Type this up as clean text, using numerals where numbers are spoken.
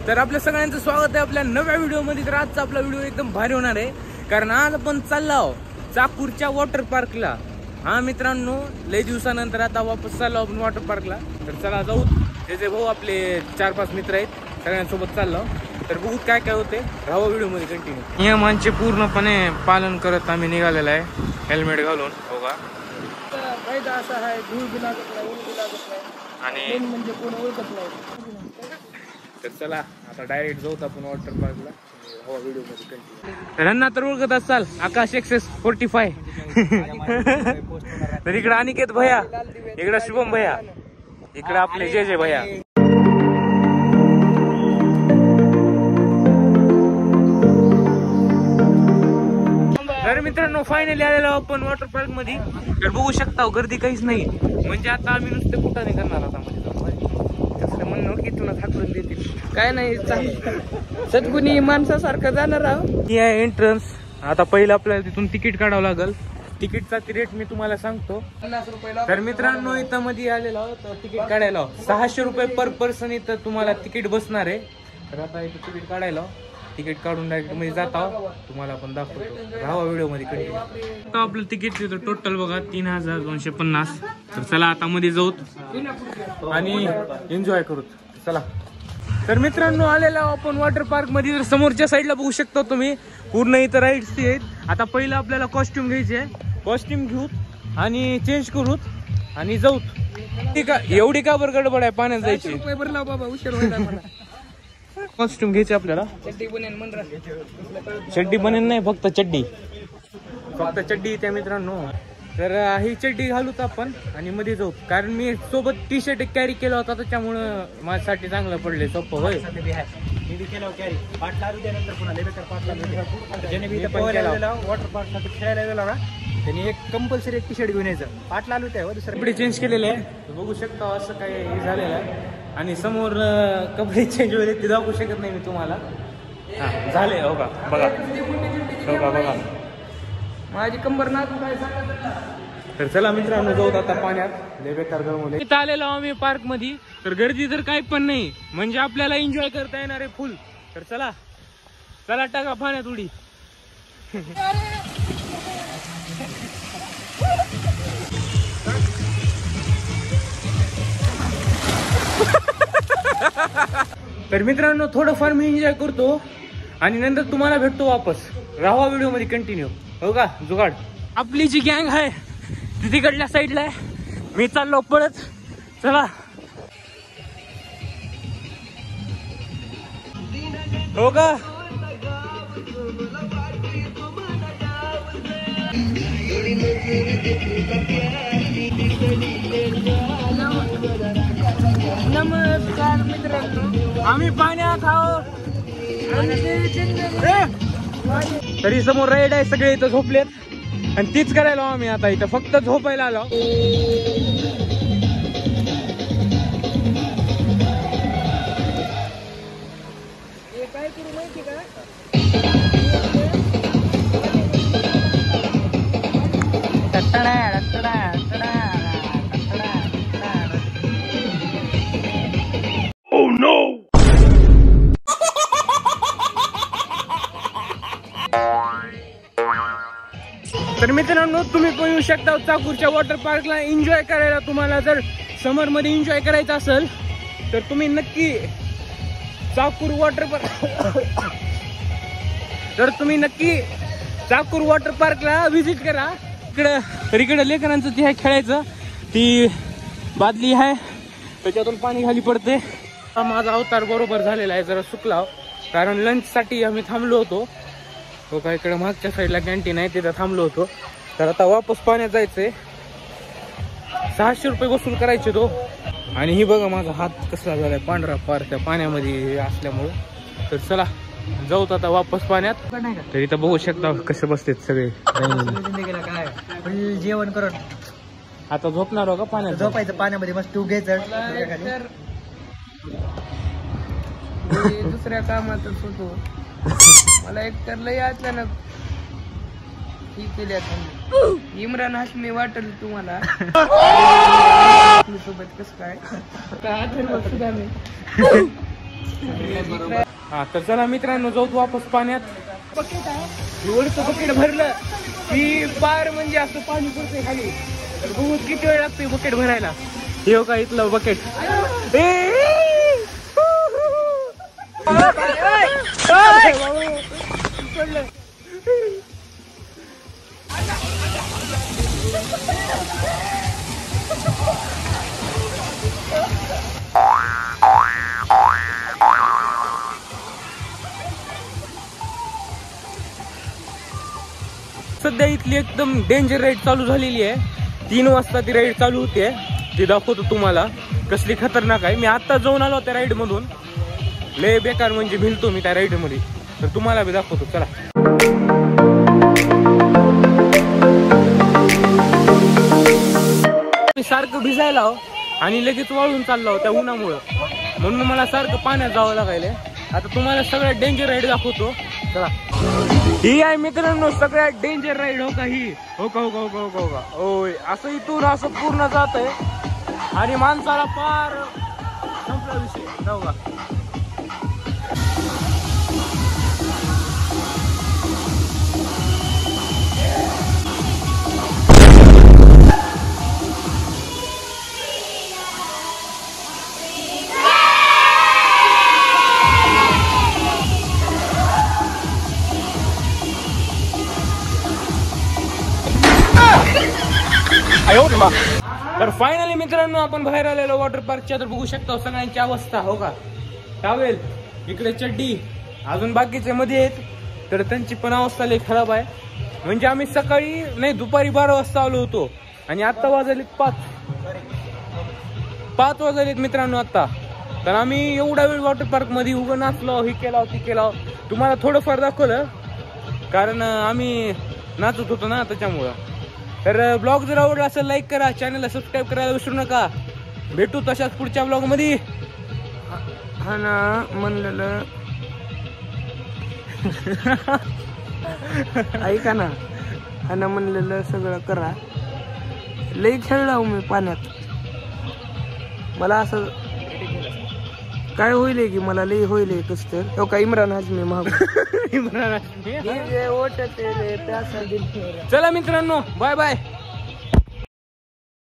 तर आपल्या सगळ्यांचं स्वागत आहे आपल्या नव्या व्हिडिओमध्ये। तर आजचा आपला व्हिडिओ एकदम भारी होणार आहे, कारण आज आपण चाललो आहोत चाकूरच्या वॉटर पार्कला। हा मित्रांनो, लय दिवसानंतर आता वापस चाललो आपण वॉटर पार्कला। तर चला जाऊ। त्याचे भाऊ आपले 4-5 मित्र आहेत, सगळ्यांसोबत चाललो। तर बघू काय काय होते, राहा व्हिडिओमध्ये कंटिन्यू। नियमांचे पूर्णपणे पालन करत आम्ही निघालेला आहे, हेल्मेट घालून। हो का, फायदा असा आहे, धूळ बी लागत नाही, ऊन बी लागत नाही, आणि म्हणजे कोण ओळखत नाही। तर चला आता डायरेक्ट जाऊ आपण वॉटर पार्कला। हवा व्हिडिओ मध्ये कंटिन्यू। रन्ना तर ओळखत असाल, आकाश एक्सेस 45। तर इकडे अनिकेत भैया, इकडे शुभम भैया, इकडे आपले जे भैया। तर मित्रांनो फायनली आलेलो आपण वॉटर पार्क मध्ये। तर बघू शकता गर्दी काहीच नाही, म्हणजे आता आम्ही नुसते कुठं करणार आता म्हणून की तुला हाकलून देतील काय नाही, सद्गुणी माणसासारखं जाणार आहोत। ही आहे एंट्रन्स। आता पहिलं आपल्याला तिथून तिकीट काढावं लागेल। तिकीटचा रेट मी तुम्हाला सांगतो। 50 रुपये। तर मित्रांनो इथं मध्ये आलेलो आहोत तिकीट काढायला, 600 रुपये पर पर्सन इथं तुम्हाला तिकीट बसणार आहे। तर आता इथं तिकीट काढायला, तिकीट काढून डायरेक्ट मध्ये जात आहोत, तुम्हाला पण दाखवतो, राहा व्हिडिओ मध्ये कंटिन्यू। आता आपलं तिकीट तिथं टोटल बघा 3250। तर चला आता मध्ये जाऊत आणि एन्जॉय करूत, चला। तर मित्रांनो आलेला आपण वॉटर पार्क मध्ये। तर समोरच्या साईडला बघू शकता तुम्ही, पूर्ण इथं राईड्स आहेत। आता पहिलं आपल्याला कॉस्ट्युम घ्यायचे, कॉस्ट्युम घेऊत आणि चेंज करूत आणि जाऊत। एवढी का बरं गडबड आहे पाण्यात जायची? रुपये भरला बाबा, उशीर व्हायला मला। कॉस्ट्युम घ्यायचे आपल्याला, चड्डी बनेन म्हणरा, चड्डी बनेन नाही, फक्त चड्डी, फक्त चड्डी त्या मित्रांनो। तर ही चड्डी घालूत आपण आणि मध्ये जाऊ, कारण मी सोबत टी शर्ट कॅरी केला होता, त्याच्यामुळं माझ्यासाठी चांगलं पडले, सोपं होय। वॉटर पार्क साठी खेळायला गेला ना, त्यांनी एक कंपल्सरी एक टी शर्ट घेऊन यायचं। पाठ लालू त्या कपडे चेंज केलेले आहे, बघू शकता असं काही झालेलं आहे। आणि समोर कपडे चेंज होईल ते दाखवू शकत नाही मी तुम्हाला। हा झाले, हो का बघा, हो का बघा, माझी कंबर ना काय सांगा। तर चला मित्रांनो जाऊत आता पाण्यात, लय बेकार गरम इथं आलेलो आम्ही पार्क मध्ये। तर गर्दी तर काही पण नाही, म्हणजे आपल्याला एन्जॉय करता येणार आहे फुल। तर चला चला टाका पाण्यात उडी। तर मित्रांनो थोडंफार मी एन्जॉय करतो आणि नंतर तुम्हाला भेटतो वापस, राहा व्हिडिओ मध्ये कंटिन्यू। हो का जुगाड, आपली जी गँग आहे ती तिकडल्या साईडला आहे, मी चाललो पळत, चला। हो का, नमस्कार मित्रांनो, आम्ही पाण्यात आहोत। तरी समोर राईड आहे, सगळे इथं झोपलेत आणि तीच करायला आम्ही आता इथं फक्त झोपायला आलो। काय करू माहिती का, तर मित्रांनो तुम्ही पण येऊ शकता चाकूरच्या वॉटर पार्कला एन्जॉय करायला। तुम्हाला जर समर मध्ये एन्जॉय करायचं असेल तर तुम्ही नक्की चाकूर वॉटर पार्क तर तुम्ही नक्की चाकूर वॉटर पार्कला व्हिजिट करा। इकडं लेकरांचं ते आहे खेळायचं, ती बादली आहे त्याच्यातून पाणी खाली पडते। माझा अवतार बरोबर झालेला आहे, जरा सुकला, कारण लंच साठी आम्ही थांबलो होतो। हो का, इकडे मागच्या साईडला कॅन्टीन आहे, तिथं थांबलो होतो। तर आता वापस पाण्यात जायचंय, 600 रुपये वसूल करायचे तो। आणि ही बघा माझा हात कसला झालाय पांढरा पार त्या पाण्यामध्ये असल्यामुळं। तर चला जाऊत आता वापस पाण्यात। तर इथं बघू शकता कसे बसतात सगळे, काय जेवण करत आता झोपणार हो का पाण्यात, झोपायचं पाण्यामध्ये, मस्त टू घ्यायचं। दुसऱ्या कामातच होतो, मला एक तर लय अचानक ही केली इम्रान हाशमी वाटल तुम्हाला सोबत कसं काय हा तर चला मित्रांनो, जाऊ वापस पाण्यात. बकेट आहे, एवढं बकेट भरलं की पार म्हणजे असं पाणी पडतंय खाली. तर बघू किती वेळ लागतोय बकेट भरायला. हे हो का इथलं बकेट. सध्या इथली एकदम डेंजर राईड चालू झालेली आहे. 3 वाजता ती राईड चालू होते. ती दाखवतो तुम्हाला कसली खतरनाक आहे. मी आता जाऊन आलो त्या राईड मधून. लय बेकार म्हणजे भिलतो मी त्या राईड मध्ये. तर तुम्हाला बी दाखवतो चला. मी सारखं भिजायला आणि लगेच वाळून चाललो त्या उन्हामुळं, म्हणून मला सारखं पाण्यात जावं लागायला. आता तुम्हाला सगळ्यात डेंजर राईड दाखवतो चला. ही आहे मित्रांनो सगळ्यात डेंजर राईड. हो का ही, हो का हो का हो का हो का हो का होय. असं इथून असं पूर्ण जात आहे आणि माणसाला पार संपला विषय. जाऊ का. तर फायनली मित्रांनो आपण बाहेर आलेलो वॉटर पार्कच्या. तर बघू शकता सगळ्यांची अवस्था. हो का, टावेल इकडे, चड्डी, अजून बाकीचे मध्ये आहेत. तर त्यांची पण अवस्था लई खराब आहे. म्हणजे आम्ही सकाळी नाही दुपारी 12 वाजता आलो होतो आणि आता वाजलेत 5 वाजलेत मित्रांनो आता. तर आम्ही एवढा वेळ वॉटर पार्क मध्ये उभं नाचलो, हे केला ते केला. तुम्हाला थोडंफार दाखवलं कारण आम्ही नाचत होतो ना त्याच्यामुळं. तर ब्लॉग जर आवडला असेल लाईक करा, चॅनलला सबस्क्राईब करायला विसरू नका. भेटू तशाच पुढच्या ब्लॉग मध्ये. हा ना म्हणलेलं ऐका ना, हा ना म्हणलेलं सगळं करा. लई खेळलो मी पाण्यात. मला असं काय होईल की मला लई होईल कस तर. का इम्रान हाजमी महाग इम्रान हाजमी. चला मित्रांनो, बाय बाय.